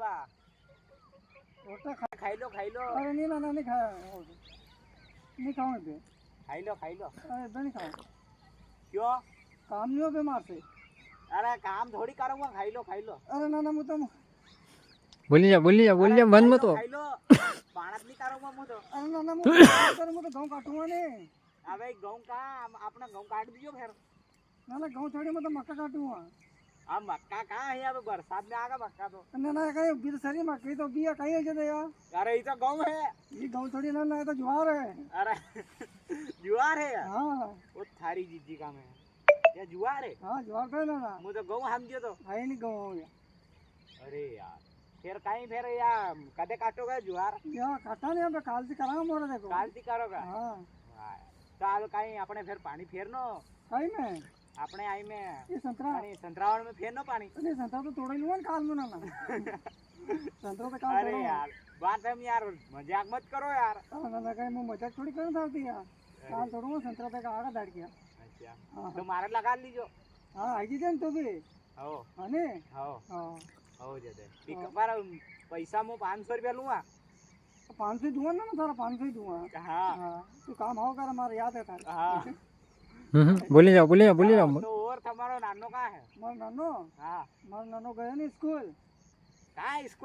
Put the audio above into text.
दूंगा। रोटा खाई लो खाई लो। अरे नहीं ना नहीं खाया नहीं खाऊंगा बे। खाई लो खाई लो। अरे इधर नहीं खाऊंगा। क्यों? काम नहीं हो बीमार से। अरे काम थोड़ी करूंगा, खाई लो खाई लो। अरे ना मुँह तो बोली जा बंद मत हो। खाई लो पाणत नहीं करूंगा मुझे तो। अरे ना मुँह तो गाँव काटूंगा नहीं। अबे गाँव का अपना गाँव काट दीजिए फिर। ना गाँव छोड़ी मैं तो मक्का काटूंगा। अब मक्का कहाँ है? अब बरसात में आगा मक्का तो। ना कहीं बीज सरी मक्की तो बिया कहीं है जदे यार। अरे ये तो गाँव है। ये गाँव थोड़ी ना तो ज्वार है। अरे जुआर है यार। हाँ वो थारी जीजी का में या जुआर है। हाँ ज्वार तो है ना मुझे गाँव हम दियो तो। है नहीं गाँव हो गया। अरे यार फिर कहीं फिर या कदे काटोगे जुआर? यार काटा नहीं अब काल से करांगा मोरा देखो। कालती करोगा? हाँ चाल कहीं अपने फिर पानी फेरनो कहीं में अपने आई में ये संतरा पानी संतरावण में फेरनो पानी। नहीं संतरा तो तोड़ ही लूंगा काल में ना संतरा तो काल अरे तोड़ूंगा। यार बात हम यार मजाक मत करो यार। ना कहीं मैं मजाक थोड़ी करना था यार। काल तोड़ूंगा संतरा तक आगा बैठ गया। अच्छा हाँ तो मारे लगा लीजो। हाँ आई जी जन तो भी हो है ने हो हाँ हो जदे एक बार पैसा मो 500 रुपया लूंगा। 500 दूंगा ना मैं थारा 500 ही दूंगा। हाँ हाँ तू काम हो कर हमारा याद है थारा। हाँ बोली जा तो और तुम्हारो नानो का है? मार नानो हाँ गए नहीं स्कूल। कहाँ स्कूल